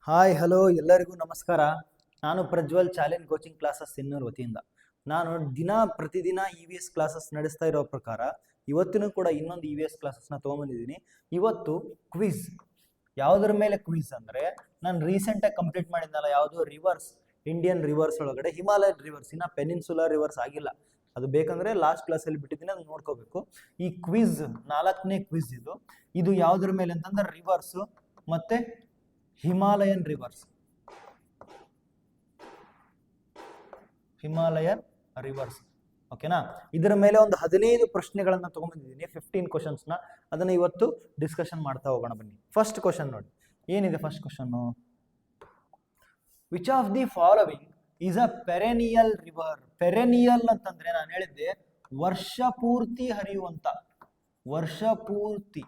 Hi hello ಎಲ್ಲರಿಗೂ ನಮಸ್ಕಾರ. ನಾನು Prajwal challenge coaching classes Sinnur ವತಿಯಿಂದ ನಾನು ಪ್ರತಿದಿನ EVS ಕ್ಲಾಸಸ್ ನಡೆಸ್ತಾ ಇರೋ ಪ್ರಕಾರ ಇವತ್ತಿನೂ ಕೂಡ ಇನ್ನೊಂದು EVS ಕ್ಲಾಸಸ್ನ ತೊಗೊಂಬಂದಿದ್ದೀನಿ. ಇವತ್ತು ಕ್ವಿಜ್. ಯಾವುದ್ರ ಮೇಲೆ ಕ್ವಿಜ್ ಅಂದರೆ ನಾನು ರೀಸೆಂಟಾಗಿ ಕಂಪ್ಲೀಟ್ ಮಾಡಿದ್ನಲ್ಲ, ಯಾವುದು ರಿವರ್ಸ್, ಇಂಡಿಯನ್ ರಿವರ್ಸ್ ಒಳಗಡೆ ಹಿಮಾಲಯನ್ ರಿವರ್ಸ್, ಇನ್ನು ಪೆನಿನ್ಸುಲರ್ ರಿವರ್ಸ್ ಆಗಿಲ್ಲ. ಅದು ಬೇಕಂದ್ರೆ ಲಾಸ್ಟ್ ಕ್ಲಾಸಲ್ಲಿ ಬಿಟ್ಟಿದ್ದೀನಿ, ಅದನ್ನ ನೋಡ್ಕೋಬೇಕು. ಈ ಕ್ವಿಜ್ 4ನೇ ಕ್ವಿಜ್ ಇದು ಯಾವುದ್ರ ಮೇಲೆ ಅಂತಂದ್ರೆ ರಿವರ್ಸು ಮತ್ತೆ ಹಿಮಾಲಯನ್ ರಿವರ್ಸ್. ಓಕೆನಾ? ಇದರ ಮೇಲೆ ಒಂದು 15 ಪ್ರಶ್ನೆಗಳನ್ನ ತಗೊಂಡ್ಬಂದಿದ್ದೀನಿ, 15 ಕ್ವಶನ್ಸ್ನ. ಅದನ್ನ ಇವತ್ತು ಡಿಸ್ಕಷನ್ ಮಾಡ್ತಾ ಹೋಗೋಣ ಬನ್ನಿ. ಫಸ್ಟ್ ಕ್ವಶನ್ ನೋಡಿ, ಏನಿದೆ first question? Which of the following is a perennial river? Perennial ಅಂತಂದ್ರೆ ನಾನು ಹೇಳಿದ್ದೆ ವರ್ಷ ಪೂರ್ತಿ ಹರಿಯುವಂತ, ವರ್ಷ ಪೂರ್ತಿ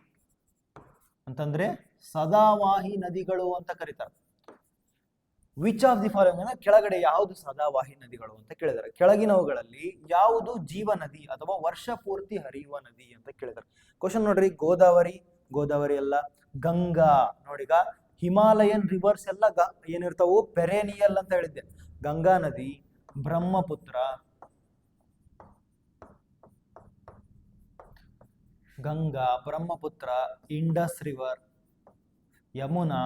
ಅಂತಂದ್ರೆ ಸದಾವಾಹಿ ನದಿಗಳು ಅಂತ ಕರೀತಾರೆ. ವಿಚ್ ಆಫ್ ದಿ ಫಾಲೋವಿಂಗ್ ಅಂದ್ರೆ ಕೆಳಗಡೆ ಯಾವುದು ಸದಾವಾಹಿ ನದಿಗಳು ಅಂತ ಕೇಳಿದ್ದಾರೆ. ಕೆಳಗಿನವುಗಳಲ್ಲಿ ಯಾವುದು ಜೀವ ನದಿ ಅಥವಾ ವರ್ಷ ಪೂರ್ತಿ ಹರಿಯುವ ನದಿ ಅಂತ ಕೇಳಿದ್ದಾರೆ. ಕ್ವಶನ್ ನೋಡ್ರಿ, ಗೋದಾವರಿ ಅಲ್ಲ, ಗಂಗಾ. ನೋಡಿಗ ಹಿಮಾಲಯನ್ ರಿವರ್ಸ್ ಎಲ್ಲ ಏನಿರ್ತಾವು ಪೆರೇನಿಯಲ್ ಅಂತ ಹೇಳಿದ್ದೆ. ಗಂಗಾ ನದಿ, ಬ್ರಹ್ಮಪುತ್ರ, ಇಂಡಸ್ ರಿವರ್, ಯಮುನಾ,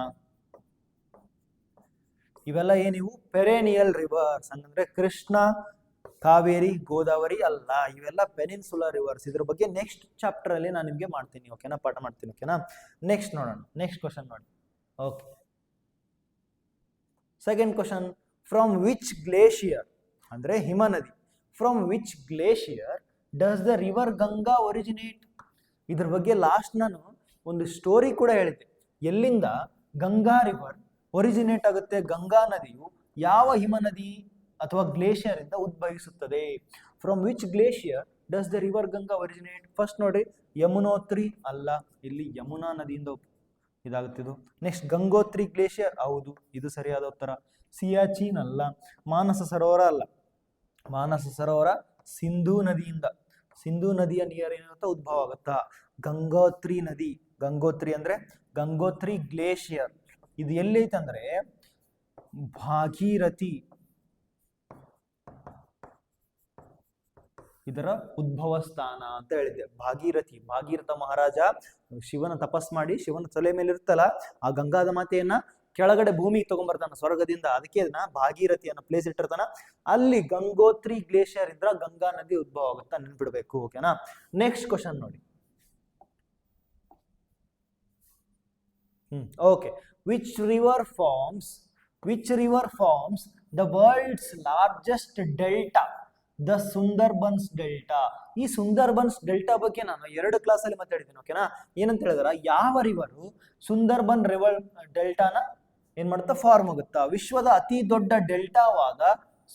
ಇವೆಲ್ಲ ಏನಿವು ಪೆರೇನಿಯಲ್ ರಿವರ್ಸ್. ಹಂಗಂದ್ರೆ ಕೃಷ್ಣ, ಕಾವೇರಿ, ಗೋದಾವರಿ ಅಲ್ಲ, ಇವೆಲ್ಲ ಪೆನಿನ್ಸುಲರ್ ರಿವರ್ಸ್. ಇದ್ರ ಬಗ್ಗೆ ನೆಕ್ಸ್ಟ್ ಚಾಪ್ಟರ್ ಅಲ್ಲಿ ನಾನು ನಿಮ್ಗೆ ಮಾಡ್ತೀನಿ, ಓಕೆನಾ? ಪಾಠ ಮಾಡ್ತೀನಿ, ಓಕೆನಾ? ನೆಕ್ಸ್ಟ್ ನೋಡೋಣ, ನೆಕ್ಸ್ಟ್ ಕ್ವಶನ್ ನೋಡಿ. Okay, second question, from which glacier ಅಂದ್ರೆ ಹಿಮ ನದಿ, from which glacier does the river Ganga originate? ಇದ್ರ ಬಗ್ಗೆ ಲಾಸ್ಟ್ ನಾನು ಒಂದು ಸ್ಟೋರಿ ಕೂಡ ಹೇಳಿದ್ದೆ. ಎಲ್ಲಿಂದ ಗಂಗಾ ರಿವರ್ ಒರಿಜಿನೇಟ್ ಆಗುತ್ತೆ? ಗಂಗಾ ನದಿಯು ಯಾವ ಹಿಮ ನದಿ ಅಥವಾ ಗ್ಲೇಷಿಯರ್ ಇಂದ ಉದ್ಭವಿಸುತ್ತದೆ? From which glacier does the river Ganga originate? First ನೋಡ್ರಿ, ಯಮುನೋತ್ರಿ ಅಲ್ಲ, ಇಲ್ಲಿ ಯಮುನಾ ನದಿಯಿಂದ ಇದಾಗುತ್ತಿದ್ದು. ನೆಕ್ಸ್ಟ್ ಗಂಗೋತ್ರಿ ಗ್ಲೇಷಿಯರ್, ಹೌದು, ಇದು ಸರಿಯಾದ ಉತ್ತರ. ಸಿಯಾಚಿನ್ ಅಲ್ಲ, ಮಾನಸ ಸರೋವರ ಅಲ್ಲ, ಮಾನಸ ಸರೋವರ ಸಿಂಧೂ ನದಿಯಿಂದ, ಸಿಂಧೂ ನದಿಯ ನೀರು ಏನಾಗುತ್ತಾ ಉದ್ಭವ ಆಗುತ್ತಾ. ಗಂಗೋತ್ರಿ ನದಿ, ಗಂಗೋತ್ರಿ ಅಂದ್ರೆ ಗಂಗೋತ್ರಿ ಗ್ಲೇಷಿಯರ್, ಇದು ಎಲ್ಲೈತೆ ಅಂದ್ರೆ ಭಾಗೀರಥಿ, ಇದರ ಉದ್ಭವ ಸ್ಥಾನ ಅಂತ ಹೇಳಿದ್ದೆ. ಭಾಗೀರಥ ಮಹಾರಾಜ ಶಿವನ ತಪಸ್ ಮಾಡಿ ಶಿವನ ತಲೆ ಮೇಲೆ ಇರುತ್ತಲ್ಲ ಆ ಗಂಗಾದ ಮಾತೆಯನ್ನ ಕೆಳಗಡೆ ಭೂಮಿಗೆ ತಗೊಂಡ್ಬರ್ತಾನ ಸ್ವರ್ಗದಿಂದ, ಅದಕ್ಕೆ ಅದನ್ನ ಭಾಗೀರಥಿಯನ್ನ ಪ್ಲೇಸ್ ಇಟ್ಟಿರ್ತಾನ. ಅಲ್ಲಿ ಗಂಗೋತ್ರಿ ಗ್ಲೇಷಿಯರ್ ಇದ್ರ ಗಂಗಾ ನದಿ ಉದ್ಭವ ಆಗುತ್ತಾ, ನೆನ್ಪಿಡ್ಬೇಕು, ಓಕೆನಾ? ನೆಕ್ಸ್ಟ್ ಕ್ವಶನ್ ನೋಡಿ. Okay, which river forms the world's largest delta, the Sundarbans delta? ಈ ಸುಂದರ್ಬನ್ಸ್ ಡೆಲ್ಟಾ ಬಗ್ಗೆ ನಾನು 2 ಕ್ಲಾಸಲ್ಲಿ ಮಾತಾಡಿದ್ದೀನಿ, ಓಕೆನಾ? ಏನಂತ ಹೇಳಿದ್ರ, ಯಾವ ರಿವರು ಸುಂದರ್ಬನ್ ರಿವರ್ ಡೆಲ್ಟಾನ ಏನ್ ಮಾಡುತ್ತಾ ಫಾರ್ಮ್ ಆಗುತ್ತಾ? ವಿಶ್ವದ ಅತಿ ದೊಡ್ಡ ಡೆಲ್ಟಾವಾದ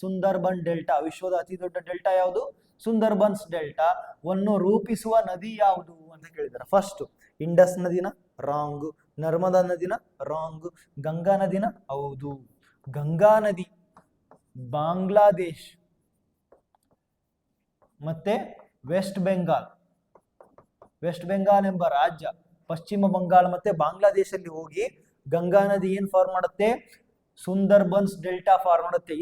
ಸುಂದರ್ಬನ್ ಡೆಲ್ಟಾ. ವಿಶ್ವದ ಅತಿ ದೊಡ್ಡ ಡೆಲ್ಟಾ ಯಾವುದು? ಸುಂದರ್ಬನ್ಸ್ ಡೆಲ್ಟಾ ವನ್ನು ರೂಪಿಸುವ ನದಿ ಯಾವುದು ಅಂತ ಕೇಳಿದಾರೆ. ಫಸ್ಟ್ ಇಂಡಸ್ ನದಿನ, ರಾಂಗ್. ನರ್ಮದಾ ನದಿನ, ರಾಂಗ್. ಗಂಗಾ ನದಿನ, ಹೌದು. ಗಂಗಾ ನದಿ ಬಾಂಗ್ಲಾದೇಶ್ ಮತ್ತೆ ವೆಸ್ಟ್ ಬೆಂಗಾಲ್ ಎಂಬ ರಾಜ್ಯ, ಪಶ್ಚಿಮ ಬಂಗಾಳ ಮತ್ತೆ ಬಾಂಗ್ಲಾದೇಶಲ್ಲಿ ಹೋಗಿ ಗಂಗಾ ನದಿ ಏನ್ ಫಾರ್ಮ್ ಮಾಡುತ್ತೆ? ಸುಂದರ್ಬನ್ಸ್ ಡೆಲ್ಟಾ ಫಾರ್ಮ್ ಮಾಡುತ್ತೆ.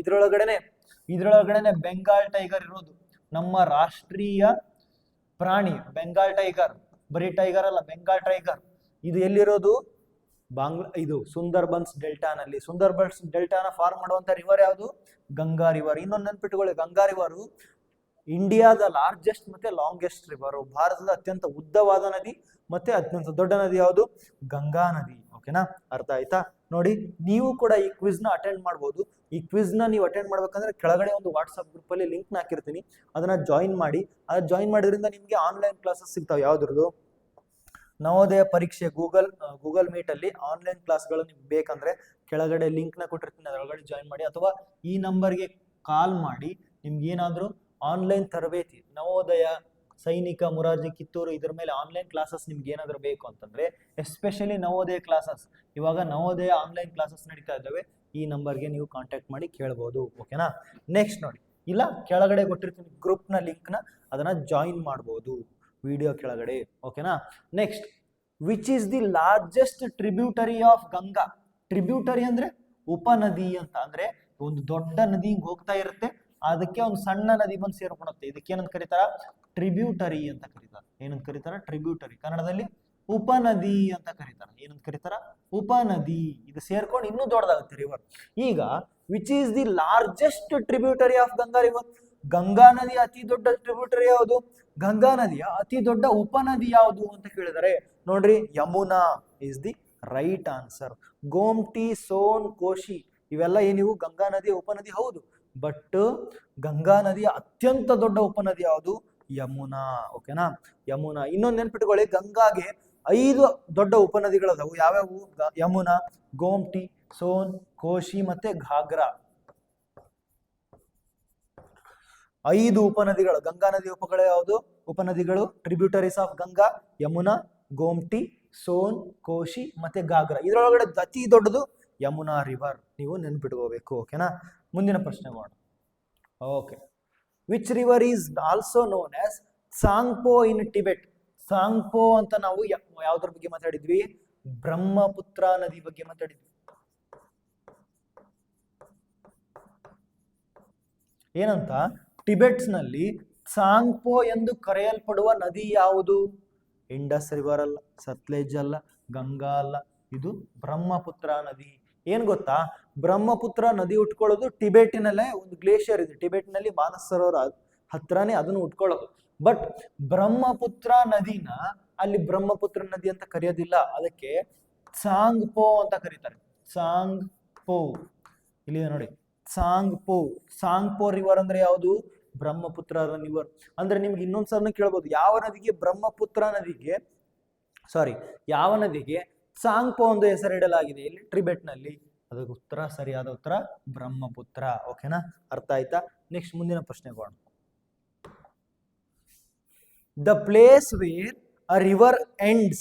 ಇದ್ರೊಳಗಡೆನೆ ಬೆಂಗಾಲ್ ಟೈಗರ್ ಇರೋದು. ನಮ್ಮ ರಾಷ್ಟ್ರೀಯ ಪ್ರಾಣಿ ಬೆಂಗಾಲ್ ಟೈಗರ್, ಬರೀ ಟೈಗರ್ ಅಲ್ಲ, ಬೆಂಗಾಲ್ ಟೈಗರ್. ಇದು ಎಲ್ಲಿರೋದು? ಇದು ಸುಂದರ್ಬನ್ಸ್ ಡೆಲ್ಟಾನಲ್ಲಿ. ಸುಂದರ್ಬನ್ಸ್ ಡೆಲ್ಟಾನ ಫಾರ್ಮ್ ಮಾಡುವಂತ ರಿವರ್ ಯಾವುದು? ಗಂಗಾ ರಿವರ್. ಇನ್ನೊಂದು ನೆನ್ಪಿಟ್ಕೊಳ್ಳಿ, ಗಂಗಾ ರಿವರು ಇಂಡಿಯಾದ ಲಾರ್ಜೆಸ್ಟ್ ಮತ್ತೆ ಲಾಂಗೆಸ್ಟ್ ರಿವರ್. ಭಾರತದ ಅತ್ಯಂತ ಉದ್ದವಾದ ನದಿ ಮತ್ತೆ ಅತ್ಯಂತ ದೊಡ್ಡ ನದಿ ಯಾವುದು? ಗಂಗಾ ನದಿ, ಓಕೆನಾ? ಅರ್ಥ ಆಯ್ತಾ? ನೋಡಿ, ನೀವು ಕೂಡ ಈ ಕ್ವಿಜ್ ನ ಅಟೆಂಡ್ ಮಾಡ್ಬೋದು. ಈ ಕ್ವಿಜ್ ನ ನೀವು ಅಟೆಂಡ್ ಮಾಡ್ಬೇಕಂದ್ರೆ ಕೆಳಗಡೆ ಒಂದು ವಾಟ್ಸ್ಆಪ್ ಗ್ರೂಪ್ ಅಲ್ಲಿ ಲಿಂಕ್ ನ ಹಾಕಿರ್ತೀನಿ, ಅದನ್ನ ಜಾಯಿನ್ ಮಾಡಿ. ಜಾಯಿನ್ ಮಾಡಿದ್ರಿಂದ ನಿಮ್ಗೆ ಆನ್ಲೈನ್ ಕ್ಲಾಸಸ್ ಸಿಗ್ತಾವೆ. ಯಾವ್ದ್ರದ್ದು? ನವೋದಯ ಪರೀಕ್ಷೆ ಗೂಗಲ್ ಮೀಟ್ ಅಲ್ಲಿ ಆನ್ಲೈನ್ ಕ್ಲಾಸ್ಗಳು ನಿಮ್ಗೆ ಬೇಕಂದ್ರೆ ಕೆಳಗಡೆ ಲಿಂಕ್ ನ ಕೊಟ್ಟಿರ್ತೀನಿ, ಅದರೊಳಗಡೆ ಜಾಯಿನ್ ಮಾಡಿ. ಅಥವಾ ಈ ನಂಬರ್ಗೆ ಕಾಲ್ ಮಾಡಿ ನಿಮ್ಗೆ ಏನಾದ್ರು ಆನ್ಲೈನ್ ತರಬೇತಿ, ನವೋದಯ, ಸೈನಿಕ, ಮುರಾರ್ಜಿ, ಕಿತ್ತೂರು, ಇದ್ರ ಮೇಲೆ ಆನ್ಲೈನ್ ಕ್ಲಾಸಸ್ ನಿಮ್ಗೆ ಏನಾದ್ರು ಬೇಕು ಅಂತಂದ್ರೆ, ಎಸ್ಪೆಷಲಿ ನವೋದಯ ಕ್ಲಾಸಸ್, ಇವಾಗ ನವೋದಯ ಆನ್ಲೈನ್ ಕ್ಲಾಸಸ್ ನಡೀತಾ ಇದ್ದಾವೆ, ಈ ನಂಬರ್ಗೆ ನೀವು ಕಾಂಟ್ಯಾಕ್ಟ್ ಮಾಡಿ ಕೇಳ್ಬೋದು, ಓಕೆನಾ? ನೆಕ್ಸ್ಟ್ ನೋಡಿ, ಇಲ್ಲ ಕೆಳಗಡೆ ಕೊಟ್ಟಿರ್ತೀನಿ ಗ್ರೂಪ್ ನ ಲಿಂಕ್ ನ, ಅದನ್ನ ಜಾಯಿನ್ ಮಾಡ್ಬೋದು ವಿಡಿಯೋ ಕೆಳಗಡೆ, ಓಕೆನಾ? Next, which is the largest tributary of Ganga? Tributary ಅಂದ್ರೆ ಉಪನದಿ ಅಂತ, ಅಂದ್ರೆ ಒಂದು ದೊಡ್ಡ ನದಿ ಹಿಂಗ್ ಹೋಗ್ತಾ ಇರುತ್ತೆ, ಅದಕ್ಕೆ ಒಂದು ಸಣ್ಣ ನದಿ ಬಂದು ಸೇರ್ಕೊಳುತ್ತೆ, ಇದಕ್ಕೆ ಏನಂತ ಕರೀತಾರ? ಟ್ರಿಬ್ಯೂಟರಿ ಅಂತ ಕರೀತಾರ. ಏನಂತ ಕರೀತಾರ? ಟ್ರಿಬ್ಯೂಟರಿ. ಕನ್ನಡದಲ್ಲಿ ಉಪನದಿ ಅಂತ ಕರೀತಾರ. ಏನಂತ ಕರೀತಾರ? ಉಪನದಿ. ಇದು ಸೇರ್ಕೊಂಡು ಇನ್ನೂ ದೊಡ್ಡದಾಗುತ್ತೆ ರಿವರ್. ಈಗ which is the largest tributary of Ganga river? Ganga ನದಿಯ ಅತಿ ದೊಡ್ಡ ಟ್ರಿಬ್ಯೂಟರಿ ಯಾವುದು? ಗಂಗಾ ನದಿಯ ಅತಿ ದೊಡ್ಡ ಉಪನದಿ ಯಾವುದು ಅಂತ ಕೇಳಿದರೆ ನೋಡ್ರಿ, Yamuna is the right answer. Gomti, Son, Koshi ಇವೆಲ್ಲ ಏನಿವು ಗಂಗಾ ನದಿಯ ಉಪನದಿ ಹೌದು, ಬಟ್ ಗಂಗಾ ನದಿಯ ಅತ್ಯಂತ ದೊಡ್ಡ ಉಪನದಿ ಯಾವುದು? ಯಮುನಾ. ಓಕೆನಾ? ಯಮುನಾ. ಇನ್ನೊಂದು ನೆನ್ಪಿಟ್ಕೊಳ್ಳಿ, ಗಂಗಾಗೆ 5 ದೊಡ್ಡ ಉಪನದಿಗಳದಾವು. ಯಾವ್ಯಾವು? ಯಮುನಾ, ಗೋಮ್ತಿ, ಸೋನ್, ಕೋಶಿ ಮತ್ತೆ ಘಾಗ್ರಾ. 5 ಉಪನದಿಗಳು. ಗಂಗಾ ನದಿ ಉಪಗಳು ಯಾವುದು? ಉಪನದಿಗಳು ಟ್ರಿಬ್ಯೂಟರೀಸ್ ಆಫ್ ಗಂಗಾ: ಯಮುನಾ, ಗೋಮ್ತಿ, ಸೋನ್, ಕೋಶಿ ಮತ್ತೆ ಘಾಗ್ರಾ. ಇದರೊಳಗಡೆ ಅತಿ ದೊಡ್ಡದು ಯಮುನಾ ರಿವರ್. ನೀವು ನೆನ್ಪಿಟ್ಕೋಬೇಕು. ಓಕೆನಾ? ಮುಂದಿನ ಪ್ರಶ್ನೆ ಮಾಡೋಣ. Okay. Which river is also known as Tsangpo in Tibet? Tsangpo ಅಂತ ನಾವು ಯಾವ್ದ್ರ ಬಗ್ಗೆ ಮಾತಾಡಿದ್ವಿ? ಬ್ರಹ್ಮಪುತ್ರ ನದಿ ಬಗ್ಗೆ ಮಾತಾಡಿದ್ವಿ. ಏನಂತ? ಟಿಬೆಟ್ಸ್ ನಲ್ಲಿ ಸಾಂಗ್ಪೋ ಎಂದು ಕರೆಯಲ್ಪಡುವ ನದಿ ಯಾವುದು? ಇಂಡಸ್ ರಿವರ್ ಅಲ್ಲ, ಸತ್ಲೇಜ್ ಅಲ್ಲ, ಗಂಗಾ ಅಲ್ಲ, ಇದು ಬ್ರಹ್ಮಪುತ್ರ ನದಿ. ಏನ್ ಗೊತ್ತಾ? ಬ್ರಹ್ಮಪುತ್ರ ನದಿ ಉಟ್ಕೊಳ್ಳೋದು ಟಿಬೆಟಿನಲ್ಲೇ ಒಂದು ಗ್ಲೇಷಿಯರ್ ಇದೆ, ಟಿಬೆಟ್ನಲ್ಲಿ ಮಾನಸ್ ಸರೋವರ ಹತ್ರನೇ ಅದನ್ನು ಉಟ್ಕೊಳ್ಳೋದು. ಬಟ್ ಬ್ರಹ್ಮಪುತ್ರ ನದಿನ ಅಲ್ಲಿ ಬ್ರಹ್ಮಪುತ್ರ ನದಿ ಅಂತ ಕರೆಯೋದಿಲ್ಲ, ಅದಕ್ಕೆ ಸಾಂಗ್ಪೋ ಅಂತ ಕರೀತಾರೆ. ಸಾಂಗ್ಪೋ ಇಲ್ಲಿ ನೋಡಿ, ಸಾಂಗ್ಪೋ. ಸಾಂಗ್ಪೋ ರಿವರ್ ಅಂದ್ರೆ ಯಾವುದು? ಬ್ರಹ್ಮಪುತ್ರ ರಿವರ್. ಅಂದ್ರೆ ನಿಮ್ಗೆ ಇನ್ನೊಂದ್ಸಲ ಕೇಳ್ಬೋದು, ಯಾವ ನದಿಗೆ ಬ್ರಹ್ಮಪುತ್ರ ನದಿಗೆ ಯಾವ ನದಿಗೆ ಸಾಂಗ್ಪೋ ಒಂದು ಹೆಸರಿಡಲಾಗಿದೆ ಇಲ್ಲಿ ಟಿಬೆಟ್ ನಲ್ಲಿ? ಅದಕ್ಕೆ ಉತ್ತರ, ಸರಿಯಾದ ಉತ್ತರ ಬ್ರಹ್ಮಪುತ್ರ. ಓಕೆನಾ? ಅರ್ಥ ಆಯ್ತಾ? ನೆಕ್ಸ್ಟ್ ಮುಂದಿನ ಪ್ರಶ್ನೆ ಹೋಗೋಣ. The place where a river ends.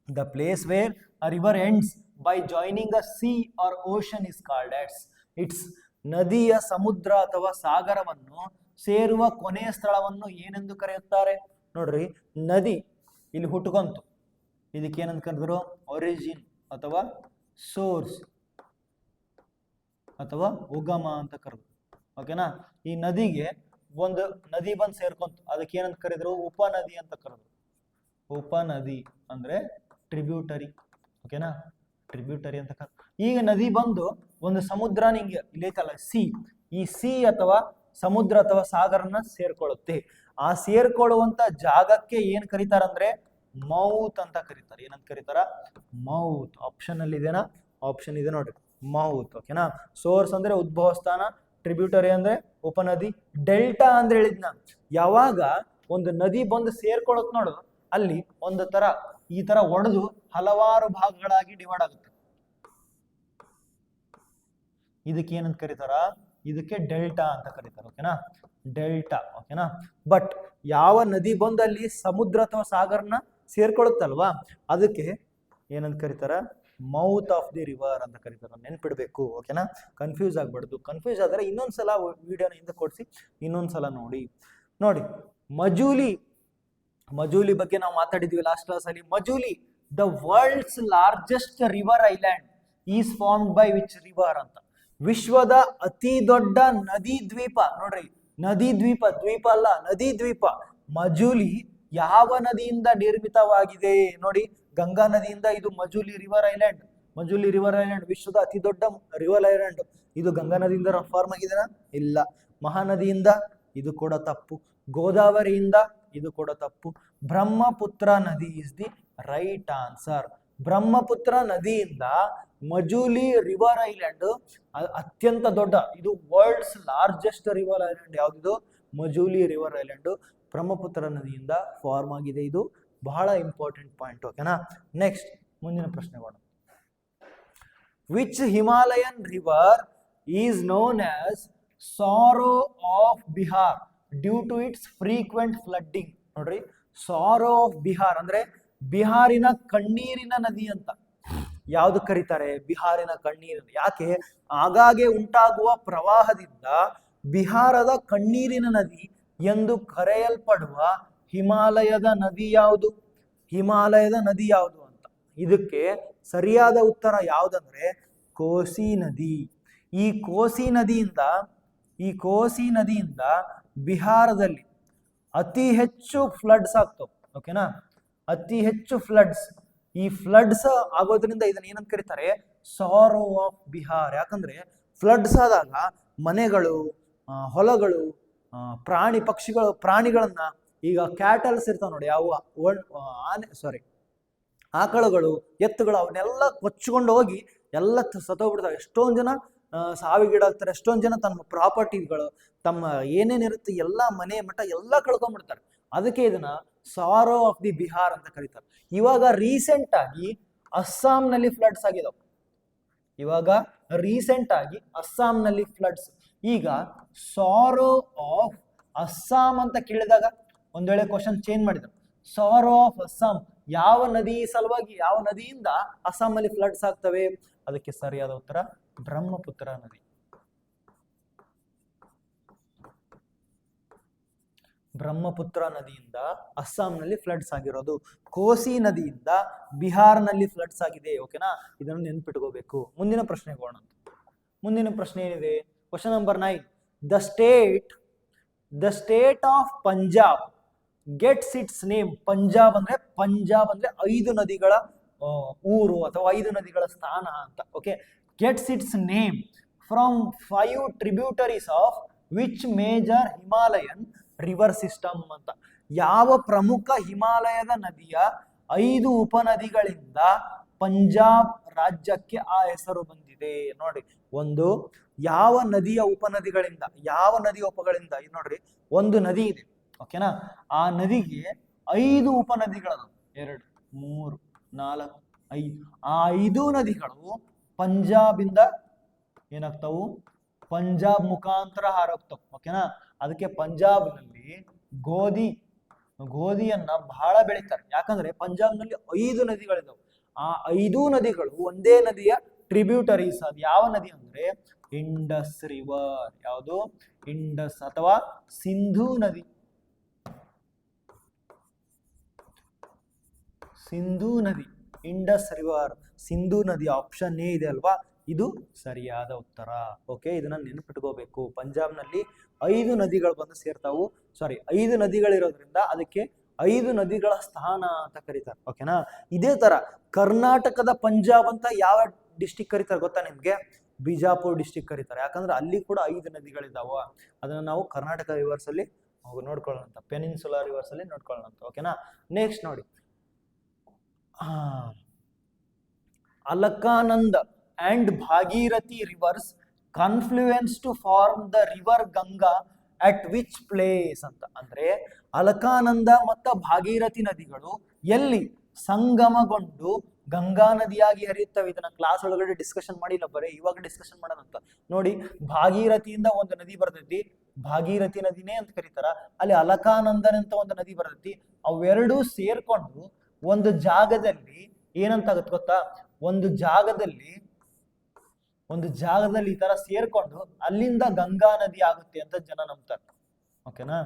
The place where a river ends by joining a sea or ocean is called as. It's ನದಿಯ ಸಮುದ್ರ ಅಥವಾ ಸಾಗರವನ್ನು ಸೇರುವ ಕೊನೆಯ ಸ್ಥಳವನ್ನು ಏನೆಂದು ಕರೆಯುತ್ತಾರೆ? ನೋಡ್ರಿ, ನದಿ ಇಲ್ಲಿ ಹುಟ್ಟುಕೊಂತು, ಇದಕ್ಕೆ ಏನಂತ ಕರೆದ್ರು? ಒರಿಜಿನ್ ಅಥವಾ ಸೋರ್ಸ್ ಅಥವಾ ಉಗಮ ಅಂತ ಕರೆದ್ರು. ಓಕೆನಾ? ಈ ನದಿಗೆ ಒಂದು ನದಿ ಬಂದು ಸೇರ್ಕೊಂತು, ಅದಕ್ಕೆ ಏನಂತ ಕರೆದ್ರು? ಉಪನದಿ ಅಂತ ಕರೆದ್ರು. ಉಪನದಿ ಅಂದ್ರೆ ಟ್ರಿಬ್ಯೂಟರಿ. ಓಕೆನಾ? ಟ್ರಿಬ್ಯೂಟರಿ ಅಂತ ಈಗ ನದಿ ಬಂದು ಒಂದು ಸಮುದ್ರ ನಿಂಗೆ ಇಲ್ಲೇಕಲ್ಲ ಸಿ, ಈ ಸಿ ಅಥವಾ ಸಮುದ್ರ ಅಥವಾ ಸಾಗರನ ಸೇರ್ಕೊಳ್ಳುತ್ತೆ. ಆ ಸೇರ್ಕೊಳ್ಳುವಂತ ಜಾಗಕ್ಕೆ ಏನ್ ಕರೀತಾರಂದ್ರೆ ಮೌತ್ ಅಂತ ಕರೀತಾರೆ. ಏನಂತ ಕರೀತಾರ? ಮೌತ್. ಆಪ್ಷನ್ ಅಲ್ಲಿ ಇದೆನಾ? ಆಪ್ಷನ್ ಇದೆ ನೋಡ್ರಿ, ಮೌತ್. ಓಕೆನಾ? ಸೋರ್ಸ್ ಅಂದ್ರೆ ಉದ್ಭವ ಸ್ಥಾನ, ಟ್ರಿಬ್ಯೂಟರಿ ಅಂದ್ರೆ ಉಪನದಿ, ಡೆಲ್ಟಾ ಅಂದ್ರೆ ಹೇಳಿದ್ನ ಯಾವಾಗ ಒಂದು ನದಿ ಬಂದು ಸೇರ್ಕೊಳ್ಳುತ್ತೆ ನೋಡು, ಅಲ್ಲಿ ಒಂದು ತರ ಈ ತರ ಒಡೆದು ಹಲವಾರು ಭಾಗಗಳಾಗಿ ಡಿವೈಡ್ ಆಗುತ್ತೆ. ಇದಕ್ಕೆ ಏನಂತ ಕರೀತಾರ? ಇದಕ್ಕೆ ಡೆಲ್ಟಾ ಅಂತ ಕರೀತಾರೆ. ಓಕೆನಾ? ಡೆಲ್ಟಾ. ಓಕೆನಾ? ಬಟ್ ಯಾವ ನದಿ ಬಂದು ಅಲ್ಲಿ ಸಮುದ್ರ ಅಥವಾ ಸಾಗರನ ಸೇರ್ಕೊಳ್ಳುತ್ತಲ್ವಾ, ಅದಕ್ಕೆ ಏನಂತ ಕರೀತಾರ? ಮೌತ್ ಆಫ್ ದಿ ರಿವರ್ ಅಂತ ಕರೀತಾರ. ನೆನ್ಪಿಡ್ಬೇಕು. ಓಕೆನಾ? ಕನ್ಫ್ಯೂಸ್ ಆಗ್ಬಾರ್ದು. ಕನ್ಫ್ಯೂಸ್ ಆದ್ರೆ ಇನ್ನೊಂದ್ಸಲ ವಿಡಿಯೋನ ಹಿಂದೆ ಕೊಡ್ಸಿ ಇನ್ನೊಂದ್ಸಲ ನೋಡಿ. ಮಜೂಲಿ ಬಗ್ಗೆ ನಾವು ಮಾತಾಡಿದ್ವಿ ಲಾಸ್ಟ್ ಕ್ಲಾಸ್ ಅಲ್ಲಿ. Majuli, the world's largest river island is formed by which river ಅಂತ. ವಿಶ್ವದ ಅತಿ ದೊಡ್ಡ ನದಿ ದ್ವೀಪ. ನೋಡ್ರಿ, ನದಿ ದ್ವೀಪ, ದ್ವೀಪ ಅಲ್ಲ, ನದಿ ದ್ವೀಪ. ಮಜೂಲಿ ಯಾವ ನದಿಯಿಂದ ನಿರ್ಮಿತವಾಗಿದೆ? ನೋಡಿ, ಗಂಗಾ ನದಿಯಿಂದ. ಇದು Majuli river island. Majuli river island ವಿಶ್ವದ ಅತಿ ದೊಡ್ಡ ರಿವರ್ ಐಲ್ಯಾಂಡ್. ಇದು ಗಂಗಾ ನದಿಯಿಂದ ಫಾರ್ಮ್ ಆಗಿದೆನಾ? ಇಲ್ಲ. ಮಹಾನದಿಯಿಂದ? ಇದು ಕೂಡ ತಪ್ಪು. ಗೋದಾವರಿಯಿಂದ? ಇದು ಕೂಡ ತಪ್ಪು. ಬ್ರಹ್ಮಪುತ್ರ ನದಿ is the right answer. Brahmaputra ನದಿಯಿಂದ ಮಜೂಲಿ ರಿವರ್ ಐಲ್ಯಾಂಡ್ ಅತ್ಯಂತ ದೊಡ್ಡ, ಇದು ವರ್ಲ್ಡ್ಸ್ ಲಾರ್ಜೆಸ್ಟ್ ರಿವರ್ ಐಲ್ಯಾಂಡ್. ಯಾವ್ದು? ಮಜೂಲಿ ರಿವರ್ ಐಲ್ಯಾಂಡ್ ಬ್ರಹ್ಮಪುತ್ರ ನದಿಯಿಂದ ಫಾರ್ಮ್ ಆಗಿದೆ. ಇದು ಬಹಳ ಇಂಪಾರ್ಟೆಂಟ್ ಪಾಯಿಂಟ್. ಓಕೆನಾ? ನೆಕ್ಸ್ಟ್ ಮುಂದಿನ ಪ್ರಶ್ನೆಗಳು. Which Himalayan river is known as sorrow of Bihar due to its frequent flooding? ನೋಡ್ರಿ, ಸಾರೋ ಆಫ್ ಬಿಹಾರ್ ಅಂದ್ರೆ ಬಿಹಾರಿನ ಕಣ್ಣೀರಿನ ನದಿ ಅಂತ. ಯಾವ್ದು ಕರೀತಾರೆ? ಬಿಹಾರಿನ ಕಣ್ಣೀರಿನ. ಯಾಕೆ? ಆಗಾಗ್ಗೆ ಉಂಟಾಗುವ ಪ್ರವಾಹದಿಂದ ಬಿಹಾರದ ಕಣ್ಣೀರಿನ ನದಿ ಎಂದು ಕರೆಯಲ್ಪಡುವ ಹಿಮಾಲಯದ ನದಿ ಯಾವುದು? ಹಿಮಾಲಯದ ನದಿ ಯಾವುದು ಅಂತ. ಇದಕ್ಕೆ ಸರಿಯಾದ ಉತ್ತರ ಯಾವುದಂದ್ರೆ ಕೋಸಿ ನದಿ. ಈ ಕೋಸಿ ನದಿಯಿಂದ ಬಿಹಾರದಲ್ಲಿ ಅತಿ ಹೆಚ್ಚು ಫ್ಲಡ್ಸ್ ಆಗ್ತವೆ. ಓಕೆನಾ, ಅತಿ ಹೆಚ್ಚು ಫ್ಲಡ್ಸ್. ಈ ಫ್ಲಡ್ಸ್ ಆಗೋದ್ರಿಂದ ಇದನ್ನ ಏನಂತ ಕರೀತಾರೆ, ಸಾರೋ ಆಫ್ ಬಿಹಾರ್. ಯಾಕಂದ್ರೆ ಫ್ಲಡ್ಸ್ ಆದಾಗ ಮನೆಗಳು, ಹೊಲಗಳು, ಪ್ರಾಣಿಗಳನ್ನ, ಈಗ ಕ್ಯಾಟಲ್ಸ್ ಇರ್ತಾವ ನೋಡಿ, ಯಾವ ಆಕಳುಗಳು, ಎತ್ತುಗಳು, ಅವನ್ನೆಲ್ಲ ಕೊಚ್ಕೊಂಡು ಹೋಗಿ ಎಲ್ಲ ಸತ್ತೋಗ್ಬಿಡ್ತಾವೆ. ಎಷ್ಟೊಂದ್ ಜನ ಸಾವಿಗೀಡಾಗ್ತಾರೆ. ಎಷ್ಟೊಂದ್ ಜನ ತಮ್ಮ ಪ್ರಾಪರ್ಟಿಗಳು, ತಮ್ಮ ಏನೇನಿರುತ್ತೆ ಎಲ್ಲ ಮನೆ ಮಠ ಎಲ್ಲ ಕಳ್ಕೊಂಡ್ಬಿಡ್ತಾರೆ. ಅದಕ್ಕೆ ಇದನ್ನ ಸಾರೋ ಆಫ್ ದಿ ಬಿಹಾರ್ ಅಂತ ಕರೀತಾರೆ. ಇವಾಗ ರೀಸೆಂಟ್ ಆಗಿ ಅಸ್ಸಾಂನಲ್ಲಿ ಫ್ಲಡ್ಸ್ ಆಗಿದಾವೆ. ಫ್ಲಡ್ಸ್. ಈಗ ಸಾರೋ ಆಫ್ ಅಸ್ಸಾಂ ಅಂತ ಕೇಳಿದಾಗ ಒಂದ್ ವೇಳೆ ಕ್ವಶನ್ ಚೇಂಜ್ ಮಾಡಿದ್ರು, ಸಾರೋ ಆಫ್ ಅಸ್ಸಾಂ, ಯಾವ ನದಿಯಿಂದ ಅಸ್ಸಾಂ ನಲ್ಲಿ ಫ್ಲಡ್ಸ್ ಆಗ್ತವೆ? ಅದಕ್ಕೆ ಸರಿಯಾದ ಉತ್ತರ ಬ್ರಹ್ಮಪುತ್ರ ನದಿ. ಬ್ರಹ್ಮಪುತ್ರ ನದಿಯಿಂದ ಅಸ್ಸಾಂನಲ್ಲಿ ಫ್ಲಡ್ಸ್ ಆಗಿರೋದು. ಕೋಸಿ ನದಿಯಿಂದ ಬಿಹಾರ್ನಲ್ಲಿ ಫ್ಲಡ್ಸ್ ಆಗಿದೆ. ಓಕೆನಾ, ಇದನ್ನು ನೆನ್ಪಿಟ್ಕೋಬೇಕು. ಮುಂದಿನ ಪ್ರಶ್ನೆಗೆ ಹೋಗೋಣ. ಮುಂದಿನ ಪ್ರಶ್ನೆ ಏನಿದೆ? Question number 9. The state of Punjab gets it's name. Punjab ಅಂದ್ರೆ 5 ನದಿಗಳ ಊರು ಅಥವಾ 5 ನದಿಗಳ ಸ್ಥಾನ ಅಂತ. Okay, gets it's name from 5 tributaries of which major Himalayan river system ಅಂತ. ಯಾವ ಪ್ರಮುಖ ಹಿಮಾಲಯದ ನದಿಯ 5 ಉಪನದಿಗಳಿಂದ ಪಂಜಾಬ್ ರಾಜ್ಯಕ್ಕೆ ಆ ಹೆಸರು ಬಂದಿದೆ? ನೋಡಿ, ಒಂದು ಯಾವ ನದಿಯ ಉಪಗಳಿಂದ ಇದು ನೋಡ್ರಿ, ಒಂದು ನದಿ ಇದೆ. ಓಕೆನಾ, ಆ ನದಿಗೆ 5 ಉಪನದಿಗಳು, 2, 3, 4, 5. ಆ 5 ನದಿಗಳು ಪಂಜಾಬ್ ಇಂದ ಏನಾಗ್ತಾವು? ಪಂಜಾಬ್ ಮುಖಾಂತರ ಹಾರೋಗ್ತಾವ. ಓಕೆನಾ, ಅದಕ್ಕೆ ಪಂಜಾಬ್ನಲ್ಲಿ ಗೋಧಿಯನ್ನ ಬಹಳ ಬೆಳೀತಾರೆ. ಯಾಕಂದ್ರೆ ಪಂಜಾಬ್ನಲ್ಲಿ 5 ನದಿಗಳಿದಾವೆ. ಆ 5 ನದಿಗಳು ಒಂದೇ ನದಿಯ ಟ್ರಿಬ್ಯೂಟರೀಸ್. ಅದು ಯಾವ ನದಿ ಅಂದ್ರೆ ಇಂಡಸ್ ರಿವರ್. ಯಾವುದು? ಇಂಡಸ್ ಅಥವಾ ಸಿಂಧೂ ನದಿ. ಇಂಡಸ್ ರಿವರ್, ಸಿಂಧೂ ನದಿ. ಆಪ್ಷನ್ ಎ ಇದೆ ಅಲ್ವಾ, ಇದು ಸರಿಯಾದ ಉತ್ತರ. ಓಕೆ, ಇದನ್ನ ನೆನಪಿಟ್ಕೋಬೇಕು. ಪಂಜಾಬ್ನಲ್ಲಿ 5 ನದಿಗಳು ಬಂದು ಸೇರ್ತಾವು. 5 ನದಿಗಳಿರೋದ್ರಿಂದ ಅದಕ್ಕೆ 5 ನದಿಗಳ ಸ್ಥಾನ ಅಂತ ಕರೀತಾರೆ. ಓಕೆನಾ, ಇದೇ ತರ ಕರ್ನಾಟಕದ ಪಂಜಾಬ್ ಅಂತ ಯಾವ ಡಿಸ್ಟಿಕ್ ಕರೀತಾರೆ ಗೊತ್ತಾ ನಿಮ್ಗೆ? ಬಿಜಾಪುರ್ ಡಿಸ್ಟಿಕ್ ಕರೀತಾರೆ. ಯಾಕಂದ್ರೆ ಅಲ್ಲಿ ಕೂಡ 5 ನದಿಗಳಿದಾವ. ಅದನ್ನ ನಾವು ಕರ್ನಾಟಕ ರಿವರ್ಸ್ ಅಲ್ಲಿ ನೋಡ್ಕೊಳ್ಳೋಣ, ಪೆನಿನ್ಸುಲಾ ರಿವರ್ಸ್ ಅಲ್ಲಿ ನೋಡ್ಕೊಳ್ಳೋಣ. ಓಕೆನಾ, ನೆಕ್ಸ್ಟ್ ನೋಡಿ, Alaknanda and Bhagirathi rivers confluence to form the river Ganga at which place ಅಂತ. ಅಂದ್ರೆ ಅಲಕಾನಂದ ಮತ್ತು ಭಾಗೀರಥಿ ನದಿಗಳು ಎಲ್ಲಿ ಸಂಗಮಗೊಂಡು ಗಂಗಾ ನದಿಯಾಗಿ ಹರಿಯುತ್ತವೆ? ಇದನ್ನ ಕ್ಲಾಸ್ ಒಳಗಡೆ ಡಿಸ್ಕಷನ್ ಮಾಡಿಲ್ಲ, ಬರೀ ಇವಾಗ ಡಿಸ್ಕಷನ್ ಮಾಡೋಣ ಅಂತ. ನೋಡಿ, ಭಾಗೀರಥಿಯಿಂದ ಒಂದು ನದಿ ಬರ್ತೈತಿ, ಭಾಗೀರಥಿ ನದಿನೇ ಅಂತ ಕರೀತಾರ. ಅಲ್ಲಿ ಅಲಕಾನಂದನ್ ಅಂತ ಒಂದು ನದಿ ಬರ್ತೈತಿ. ಅವೆರಡೂ ಸೇರ್ಕೊಂಡು ಒಂದು ಜಾಗದಲ್ಲಿ ಏನಂತ ಆಗತ್ತೆ ಗೊತ್ತಾ? ಒಂದು ಜಾಗದಲ್ಲಿ ಈ ತರ ಸೇರ್ಕೊಂಡು ಅಲ್ಲಿಂದ ಗಂಗಾ ನದಿ ಆಗುತ್ತೆ ಅಂತ ಜನ ನಂಬ್ತಾರೆ. ಓಕೆನಾ,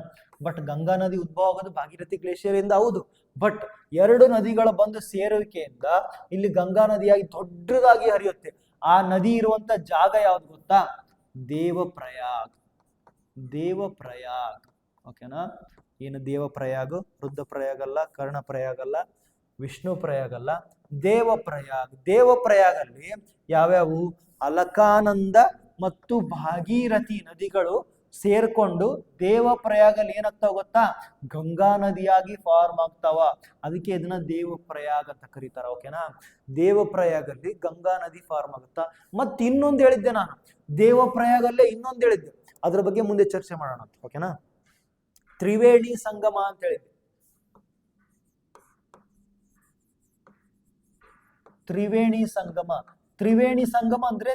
ಬಟ್ ಗಂಗಾ ನದಿ ಉದ್ಭವ ಆಗೋದು ಭಾಗೀರಥಿ ಗ್ಲೇಷಿಯರ್ ಇಂದ, ಹೌದು. ಬಟ್ 2 ನದಿಗಳ ಬಂದು ಸೇರುವಿಕೆಯಿಂದ ಇಲ್ಲಿ ಗಂಗಾ ನದಿಯಾಗಿ ದೊಡ್ಡದಾಗಿ ಹರಿಯುತ್ತೆ. ಆ ನದಿ ಇರುವಂತ ಜಾಗ ಯಾವ್ದು ಗೊತ್ತಾ? ದೇವಪ್ರಯಾಗ್. ಓಕೆನಾ, ಏನು ದೇವಪ್ರಯಾಗ್? ರುದ್ರಪ್ರಯಾಗ್ ಅಲ್ಲ, ಕರ್ಣಪ್ರಯಾಗ್ ಅಲ್ಲ, ವಿಷ್ಣು ಪ್ರಯಾಗ್ ಅಲ್ಲ, ದೇವಪ್ರಯಾಗ್ ಅಲ್ಲಿ ಯಾವ್ಯಾವು? ಅಲಕಾನಂದ ಮತ್ತು ಭಾಗೀರಥಿ ನದಿಗಳು ಸೇರ್ಕೊಂಡು ದೇವಪ್ರಯಾಗಲ್ಲಿ ಏನಾಗ್ತಾವ ಗೊತ್ತಾ? ಗಂಗಾ ನದಿಯಾಗಿ ಫಾರ್ಮ್ ಆಗ್ತಾವ. ಅದಕ್ಕೆ ಇದನ್ನ ದೇವಪ್ರಯಾಗ್ ಅಂತ ಕರೀತಾರ. ಓಕೆನಾ, ದೇವಪ್ರಯಾಗಲ್ಲಿ ಗಂಗಾ ನದಿ ಫಾರ್ಮ್ ಆಗುತ್ತಾ. ಮತ್ತೆ ಇನ್ನೊಂದು ಹೇಳಿದ್ದೆ ನಾನು, ದೇವಪ್ರಯಾಗಲ್ಲೇ ಇನ್ನೊಂದು ಹೇಳಿದ್ದೆ, ಅದ್ರ ಬಗ್ಗೆ ಮುಂದೆ ಚರ್ಚೆ ಮಾಡೋಣ. ಓಕೆನಾ, ತ್ರಿವೇಣಿ ಸಂಗಮ ಅಂತ ಹೇಳಿದ್ದೆ. ತ್ರಿವೇಣಿ ಸಂಗಮ ಅಂದ್ರೆ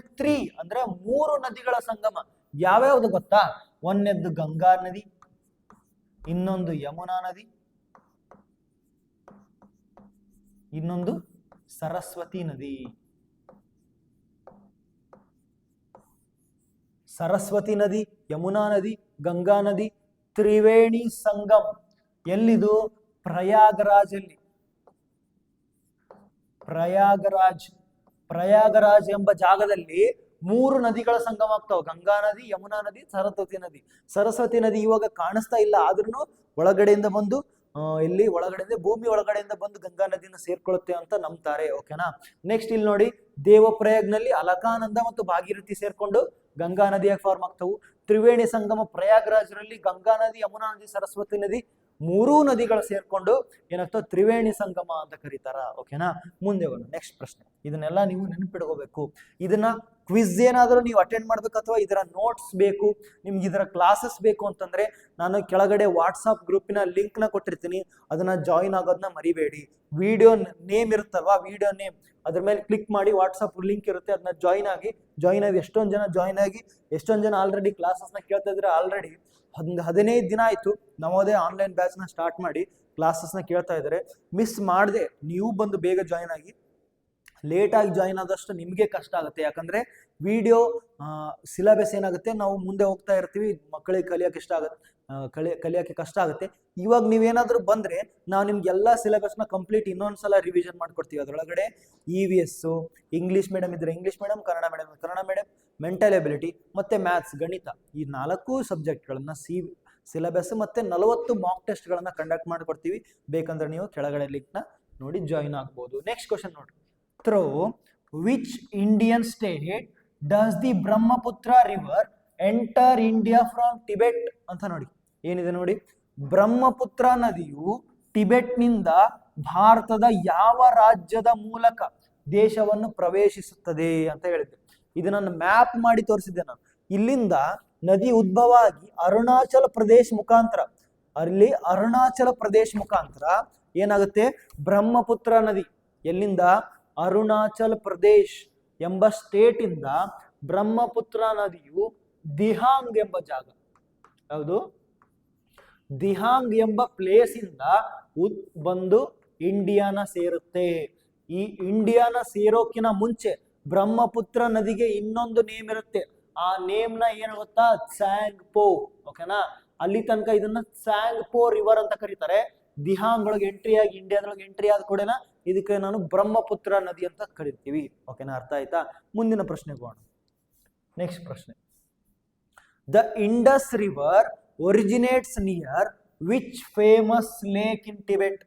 ಅಂದ್ರೆ 3 ನದಿಗಳ ಸಂಗಮ. ಯಾವ್ಯಾವ್ದು ಗೊತ್ತಾ? ಒಂದನೇದ್ದು ಗಂಗಾ ನದಿ, ಇನ್ನೊಂದು ಯಮುನಾ ನದಿ, ಇನ್ನೊಂದು ಸರಸ್ವತಿ ನದಿ. ಸರಸ್ವತಿ ನದಿ, ಯಮುನಾ ನದಿ, ಗಂಗಾ ನದಿ, ತ್ರಿವೇಣಿ ಸಂಗಮ್ ಎಲ್ಲಿದು? ಪ್ರಯಾಗರಾಜ್. ಪ್ರಯಾಗರಾಜ್ ಎಂಬ ಜಾಗದಲ್ಲಿ 3 ನದಿಗಳ ಸಂಗಮ ಆಗ್ತಾವ. ಗಂಗಾ ನದಿ, ಯಮುನಾ ನದಿ, ಸರಸ್ವತಿ ನದಿ. ಸರಸ್ವತಿ ನದಿ ಇವಾಗ ಕಾಣಿಸ್ತಾ ಇಲ್ಲ, ಆದ್ರೂ ಒಳಗಡೆಯಿಂದ ಬಂದು ಇಲ್ಲಿ ಒಳಗಡೆಯಿಂದ ಭೂಮಿ ಒಳಗಡೆಯಿಂದ ಬಂದು ಗಂಗಾ ನದಿನ ಸೇರ್ಕೊಳ್ಳುತ್ತೆ ಅಂತ ನಂಬ್ತಾರೆ. ಓಕೆನಾ. ನೆಕ್ಸ್ಟ್ ಇಲ್ಲಿ ನೋಡಿ, ದೇವಪ್ರಯಾಗ್ನಲ್ಲಿ ಅಲಕಾನಂದ ಮತ್ತು ಭಾಗೀರಥಿ ಸೇರ್ಕೊಂಡು ಗಂಗಾ ನದಿಯಾಗಿ ಫಾರ್ಮ್ ಆಗ್ತಾವು. ತ್ರಿವೇಣಿ ಸಂಗಮ ಪ್ರಯಾಗರಾಜ್ರಲ್ಲಿ ಗಂಗಾ ನದಿ, ಯಮುನಾ ನದಿ, ಸರಸ್ವತಿ ನದಿ 3 ನದಿಗಳು ಸೇರ್ಕೊಂಡು ಏನಾಗ್ತಾವ ತ್ರಿವೇಣಿ ಸಂಗಮ ಅಂತ ಕರೀತಾರ. ಓಕೆನಾ. ಮುಂದೆ ಹೋಗೋಣ. ನೆಕ್ಸ್ಟ್ ಪ್ರಶ್ನೆ, ಇದನ್ನೆಲ್ಲ ನೀವು ನೆನಪಿಟ್ಕೋಬೇಕು. ಇದನ್ನ ಕ್ವಿಜ್ ಏನಾದರೂ ನೀವು ಅಟೆಂಡ್ ಮಾಡ್ಬೇಕು ಅಥವಾ ಇದರ ನೋಟ್ಸ್ ಬೇಕು, ನಿಮ್ಗೆ ಇದರ ಕ್ಲಾಸಸ್ ಬೇಕು ಅಂತಂದ್ರೆ ನಾನು ಕೆಳಗಡೆ ವಾಟ್ಸಾಪ್ ಗ್ರೂಪಿನ ಲಿಂಕ್ ನ ಕೊಟ್ಟಿರ್ತೀನಿ, ಅದನ್ನ ಜಾಯಿನ್ ಆಗೋದನ್ನ ಮರಿಬೇಡಿ. ವಿಡಿಯೋ ನೇಮ್ ಇರುತ್ತಲ್ವಾ, ವಿಡಿಯೋ ನೇಮ್ ಅದ್ರ ಮೇಲೆ ಕ್ಲಿಕ್ ಮಾಡಿ, ವಾಟ್ಸಪ್ ಲಿಂಕ್ ಇರುತ್ತೆ, ಅದನ್ನ ಜಾಯಿನ್ ಆಗಿ ಎಷ್ಟೊಂದು ಜನ ಜಾಯಿನ್ ಆಗಿ ಎಷ್ಟೊಂದು ಜನ ಆಲ್ರೆಡಿ ಕ್ಲಾಸಸ್ನ ಕೇಳ್ತಾ ಇದ್ರೆ. ಆಲ್ರೆಡಿ 15 ದಿನ ಆಯ್ತು ನವೋದಯ ಆನ್ಲೈನ್ ಬ್ಯಾಚ್ ನ ಸ್ಟಾರ್ಟ್ ಮಾಡಿ ಕ್ಲಾಸಸ್ನ ಕೇಳ್ತಾ ಇದ್ದಾರೆ. ಮಿಸ್ ಮಾಡದೆ ನೀವು ಬಂದು ಬೇಗ ಜಾಯಿನ್ ಆಗಿ. ಲೇಟ್ ಆಗಿ ಜಾಯಿನ್ ಆದಷ್ಟು ನಿಮಗೆ ಕಷ್ಟ ಆಗುತ್ತೆ, ಯಾಕಂದ್ರೆ ವಿಡಿಯೋ ಸಿಲೆಬಸ್ ಏನಾಗುತ್ತೆ, ನಾವು ಮುಂದೆ ಹೋಗ್ತಾ ಇರ್ತೀವಿ, ಮಕ್ಕಳಿಗೆ ಕಲಿಯೋಕೆ ಕಷ್ಟ ಆಗುತ್ತೆ. ಇವಾಗ ನೀವೇನಾದ್ರೂ ಬಂದ್ರೆ ನಾವು ನಿಮ್ಗೆಲ್ಲ ಸಿಲೆಬಸ್ನ ಕಂಪ್ಲೀಟ್ ಇನ್ನೊಂದ್ಸಲ ರಿವಿಷನ್ ಮಾಡ್ಕೊಡ್ತೀವಿ. ಅದರೊಳಗಡೆ EVS, ಇಂಗ್ಲಿಷ್ ಮೀಡಿಯಂ ಇದ್ರೆ English medium, Kannada medium, mental ability ಮತ್ತೆ ಮ್ಯಾಥ್ಸ್, ಗಣಿತ, ಈ 4 ಸಬ್ಜೆಕ್ಟ್ಗಳನ್ನ ಸಿಲೆಬಸ್ ಮತ್ತೆ 40 ಮಾಕ್ ಟೆಸ್ಟ್ಗಳನ್ನ ಕಂಡಕ್ಟ್ ಮಾಡ್ಕೊಡ್ತೀವಿ. ಬೇಕಂದ್ರೆ ನೀವು ಕೆಳಗಡೆ ಲಿಂಕ್ನ ನೋಡಿ ಜಾಯಿನ್ ಆಗ್ಬೋದು. ನೆಕ್ಸ್ಟ್ ಕ್ವಶನ್ ನೋಡಿ, through which Indian state does the Brahmaputra river enter India from Tibet ಅಂತ ನೋಡಿ. ಏನಿದೆ ನೋಡಿ, ಬ್ರಹ್ಮಪುತ್ರ ನದಿಯು ಟಿಬೆಟ್ನಿಂದ ಭಾರತದ ಯಾವ ರಾಜ್ಯದ ಮೂಲಕ ದೇಶವನ್ನು ಪ್ರವೇಶಿಸುತ್ತದೆ ಅಂತ ಹೇಳಿದ್ದೆ. ಇದನ್ನ ಮ್ಯಾಪ್ ಮಾಡಿ ತೋರಿಸಿದ್ದೆ ನಾನು. ಇಲ್ಲಿಂದ ನದಿ ಉದ್ಭವ ಆಗಿ ಅರುಣಾಚಲ ಪ್ರದೇಶ್ ಮುಖಾಂತರ, ಅಲ್ಲಿ ಅರುಣಾಚಲ ಪ್ರದೇಶ್ ಮುಖಾಂತರ ಏನಾಗುತ್ತೆ, ಬ್ರಹ್ಮಪುತ್ರ ನದಿ ಎಲ್ಲಿಂದ, ಅರುಣಾಚಲ್ ಪ್ರದೇಶ್ ಎಂಬ ಸ್ಟೇಟ್ ಇಂದ ಬ್ರಹ್ಮಪುತ್ರ ನದಿಯು ದಿಹಾಂಗ್ ಎಂಬ ಜಾಗ, ಯಾವುದು, ದಿಹಾಂಗ್ ಎಂಬ ಪ್ಲೇಸ್ ಇಂದ ಬಂದು ಇಂಡಿಯಾನ ಸೇರುತ್ತೆ. ಈ ಇಂಡಿಯಾನ ಸೇರೋಕಿನ ಮುಂಚೆ ಬ್ರಹ್ಮಪುತ್ರ ನದಿಗೆ ಇನ್ನೊಂದು ನೇಮ್ ಇರುತ್ತೆ. ಆ ನೇಮ್ ನ ಏನು ಗೊತ್ತಾ, ಸ್ಯಾಂಗ್ ಪೋ. ಓಕೆನಾ. ಅಲ್ಲಿ ತನಕ ಇದನ್ನ ಸ್ಯಾಂಗ್ ಪೋ ರಿವರ್ ಅಂತ ಕರೀತಾರೆ. ದಿಹಾಂಗ್ ಒಳಗೆ ಎಂಟ್ರಿ ಆಗಿ ಇಂಡಿಯಾದೊಳಗೆ ಎಂಟ್ರಿ ಆದ ಕೂಡನ ಇದಕ್ಕೆ ನಾನು ಬ್ರಹ್ಮಪುತ್ರ ನದಿ ಅಂತ ಕರಿತೀವಿ. ಓಕೆನಾ, ಅರ್ಥ ಆಯ್ತಾ. ಮುಂದಿನ ಪ್ರಶ್ನೆಗೆ ಹೋಗೋಣ. ನೆಕ್ಸ್ಟ್ ಪ್ರಶ್ನೆ, the Indus river originates near which famous lake in Tibet.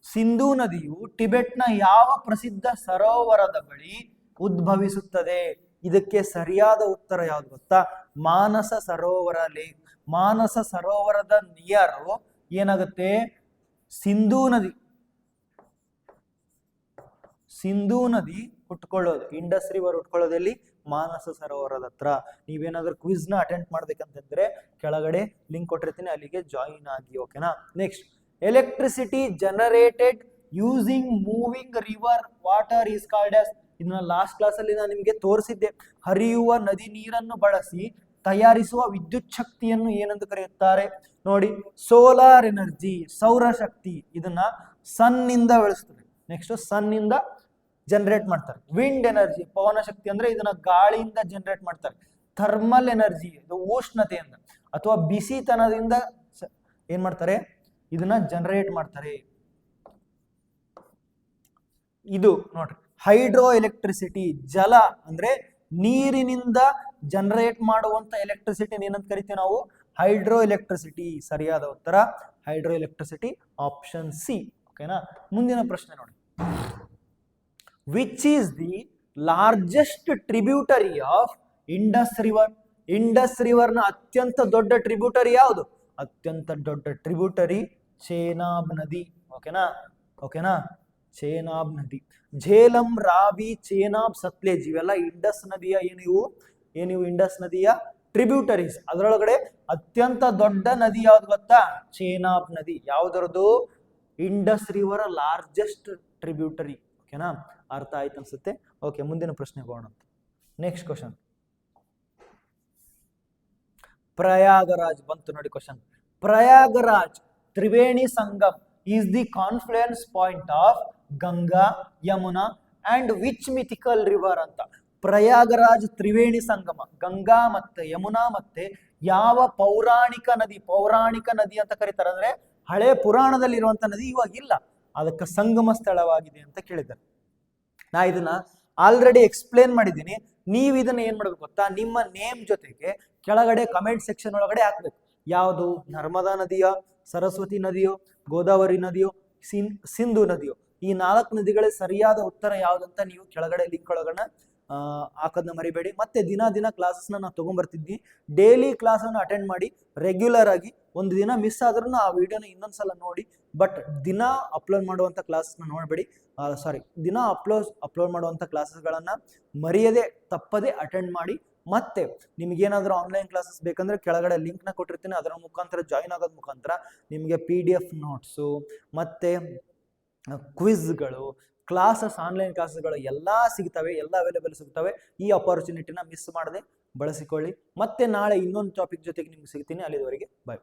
Sindhu ನದಿಯು ಟಿಬೆಟ್ನ ಯಾವ ಪ್ರಸಿದ್ಧ ಸರೋವರದ ಬಳಿ ಉದ್ಭವಿಸುತ್ತದೆ? ಇದಕ್ಕೆ ಸರಿಯಾದ ಉತ್ತರ ಯಾವ್ದು ಗೊತ್ತಾ, ಮಾನಸ ಸರೋವರ ಲೇಕ್. ಮಾನಸ ಸರೋವರದ ನಿಯರ್ ಏನಾಗುತ್ತೆ, ಸಿಂಧೂ ನದಿ ಹುಟ್ಕೊಳ್ಳೋದು, ಇಂಡಸ್ ರಿವರ್ ಹುಟ್ಕೊಳ್ಳೋದಲ್ಲಿ ಮಾನಸ ಸರೋವರದ ಹತ್ರ. ನೀವೇನಾದ್ರೂ ಕ್ವಿಜ್ ನ ಅಟೆಂಡ್ ಮಾಡ್ಬೇಕಂತಂದ್ರೆ ಕೆಳಗಡೆ ಲಿಂಕ್ ಕೊಟ್ಟಿರ್ತೀನಿ, ಅಲ್ಲಿಗೆ ಜಾಯಿನ್ ಆಗಿ. ಓಕೆನಾ. Next, electricity generated using moving river water is called as. ಇದನ್ನ ಲಾಸ್ಟ್ ಕ್ಲಾಸ್ ಅಲ್ಲಿ ನಾನು ನಿಮ್ಗೆ ತೋರಿಸಿದ್ದೆ. ಹರಿಯುವ ನದಿ ನೀರನ್ನು ಬಳಸಿ ತಯಾರಿಸುವ ವಿದ್ಯುತ್ ಶಕ್ತಿಯನ್ನು ಏನೆಂದು ಕರೆಯುತ್ತಾರೆ? ನೋಡಿ, ಸೋಲಾರ್ ಎನರ್ಜಿ, ಸೌರಶಕ್ತಿ. ಇದನ್ನ ಸನ್ ಇಂದ ಬೆಳೆಸ್ತದೆ. ನೆಕ್ಸ್ಟ್, ಸನ್ ಇಂದ ಜನರೇಟ್ ಮಾಡ್ತಾರೆ. ವಿಂಡ್ ಎನರ್ಜಿ, ಪವನ ಶಕ್ತಿ, ಅಂದ್ರೆ ಇದನ್ನ ಗಾಳಿಯಿಂದ ಜನರೇಟ್ ಮಾಡ್ತಾರೆ. ಥರ್ಮಲ್ ಎನರ್ಜಿ, ಇದು ಉಷ್ಣತೆಯಿಂದ ಅಥವಾ ಬಿಸಿತನದಿಂದ ಏನ್ ಮಾಡ್ತಾರೆ, ಇದನ್ನ ಜನರೇಟ್ ಮಾಡ್ತಾರೆ. ಇದು ನೋಡ್ರಿ, ಹೈಡ್ರೋ ಎಲೆಕ್ಟ್ರಿಸಿಟಿ, ಜಲ ಅಂದ್ರೆ ನೀರಿನಿಂದ ಜನರೇಟ್ ಮಾಡುವಂತ ಎಲೆಕ್ಟ್ರಿಸಿಟಿ ಏನಂತ ಕರಿತೀವಿ ನಾವು? Hydro electricity. ಸರಿಯಾದ ಉತ್ತರ ಹೈಡ್ರೋ ಎಲೆಕ್ಟ್ರಿಸಿಟಿ, ಆಪ್ಷನ್ ಸಿ. ಓಕೆನಾ. ಮುಂದಿನ ಪ್ರಶ್ನೆ ನೋಡಿ, which is the largest tributary of Indus river? Indus river ನ ಅತ್ಯಂತ ದೊಡ್ಡ ಟ್ರಿಬ್ಯೂಟರಿ ಯಾವುದು? ಅತ್ಯಂತ ದೊಡ್ಡ ಟ್ರಿಬ್ಯೂಟರಿ ಚೇನಾಬ್ ನದಿ. ಓಕೆನಾ, ಚೇನಾಬ್ ನದಿ. ಝೇಲಂ, ರಾವಿ, ಚೇನಾಬ್, ಸತ್ಲೇಜ್ ಇವೆಲ್ಲ ಇಂಡಸ್ ನದಿಯ ಏನಿವು ಇಂಡಸ್ ನದಿಯ ಟ್ರಿಬ್ಯೂಟರೀಸ್. ಅದರೊಳಗಡೆ ಅತ್ಯಂತ ದೊಡ್ಡ ನದಿ ಯಾವ್ದು ಗೊತ್ತಾ? ಚೇನಾಬ್ ನದಿ. ಯಾವ್ದರದು? Indus river largest tributary. ಓಕೆನಾ, ಅರ್ಥ ಆಯ್ತು ಅನ್ಸುತ್ತೆ. ಓಕೆ, ಮುಂದಿನ ಪ್ರಶ್ನೆಗೆ ಹೋಗೋಣ. ನೆಕ್ಸ್ಟ್ ಕ್ವಶನ್, ಪ್ರಯಾಗರಾಜ್ ಬಂತು ನೋಡಿ question. Prayagraj Triveni Sangam is the confluence point of Ganga, Yamuna and which mythical river ಅಂತ. ಪ್ರಯಾಗರಾಜ್ ತ್ರಿವೇಣಿ ಸಂಗಮ, ಗಂಗಾ ಮತ್ತೆ ಯಮುನಾ ಮತ್ತೆ ಯಾವ ಪೌರಾಣಿಕ ನದಿ ಅಂತ ಕರೀತಾರೆ? ಅಂದ್ರೆ ಹಳೆ ಪುರಾಣದಲ್ಲಿ ಇರುವಂತ ನದಿ, ಇವಾಗಿಲ್ಲ, ಅದಕ್ಕೆ ಸಂಗಮ ಸ್ಥಳವಾಗಿದೆ ಅಂತ ಕೇಳಿದ್ದಾರೆ. ನಾ ಇದನ್ನ ಆಲ್ರೆಡಿ ಎಕ್ಸ್ಪ್ಲೇನ್ ಮಾಡಿದ್ದೀನಿ. ನೀವು ಇದನ್ನ ಏನ್ ಮಾಡ್ಬೇಕು ಗೊತ್ತಾ, ನಿಮ್ಮ ನೇಮ್ ಜೊತೆಗೆ ಕೆಳಗಡೆ ಕಮೆಂಟ್ ಸೆಕ್ಷನ್ ಒಳಗಡೆ ಹಾಕ್ಬೇಕು. ಯಾವುದು ನರ್ಮದಾ ನದಿಯ, ಸರಸ್ವತಿ ನದಿಯೋ, ಗೋದಾವರಿ ನದಿಯೋ, ಸಿಂಧು ನದಿಯೋ, ಈ 4 ನದಿಗಳ ಸರಿಯಾದ ಉತ್ತರ ಯಾವ್ದಂತ ನೀವು ಕೆಳಗಡೆ ಲಿಂಕ್ ಒಳಗಡೆ ಹಾಕೋದನ್ನ ಮರಿಬೇಡಿ. ಮತ್ತೆ ದಿನ ಕ್ಲಾಸಸ್ನ ನಾವು ತಗೊಂಡ್ಬರ್ತಿದ್ವಿ. ಡೈಲಿ ಕ್ಲಾಸ್ ಅನ್ನು ಅಟೆಂಡ್ ಮಾಡಿ ರೆಗ್ಯುಲರ್ ಆಗಿ. ಒಂದು ದಿನ ಮಿಸ್ ಆದ್ರೂ ಆ ವಿಡಿಯೋನ ಇನ್ನೊಂದ್ಸಲ ನೋಡಿ. ಬಟ್ ದಿನ ಅಪ್ಲೋಡ್ ಮಾಡುವಂತ ಕ್ಲಾಸಸ್ನ ನೋಡಬೇಡಿ. ದಿನ ಅಪ್ಲೋಡ್ ಮಾಡುವಂತ ಕ್ಲಾಸಸ್ಗಳನ್ನ ಮರೆಯದೆ ತಪ್ಪದೆ ಅಟೆಂಡ್ ಮಾಡಿ. ಮತ್ತೆ ನಿಮ್ಗೇನಾದ್ರೂ ಆನ್ಲೈನ್ ಕ್ಲಾಸಸ್ ಬೇಕಂದ್ರೆ ಕೆಳಗಡೆ ಲಿಂಕ್ ನ ಕೊಟ್ಟಿರ್ತೀನಿ. ಅದರ ಮುಖಾಂತರ ಜಾಯಿನ್ ಆಗೋದ್ ಮುಖಾಂತರ ನಿಮಗೆ PDF ನೋಟ್ಸು ಮತ್ತೆ ಕ್ವಿಜ್ಗಳು, ಕ್ಲಾಸಸ್, ಆನ್ಲೈನ್ ಕ್ಲಾಸಸ್ಗಳು ಎಲ್ಲ ಸಿಗ್ತವೆ, ಎಲ್ಲ ಅವೈಲೇಬಲ್ ಸಿಗ್ತವೆ. ಈ ಅಪಾರ್ಚುನಿಟಿನ ಮಿಸ್ ಮಾಡದೆ ಬಳಸಿಕೊಳ್ಳಿ. ಮತ್ತೆ ನಾಳೆ ಇನ್ನೊಂದು ಟಾಪಿಕ್ ಜೊತೆಗೆ ನಿಮ್ಗೆ ಸಿಗ್ತೀನಿ. ಅಲ್ಲಿವರೆಗೆ ಬಾಯ್.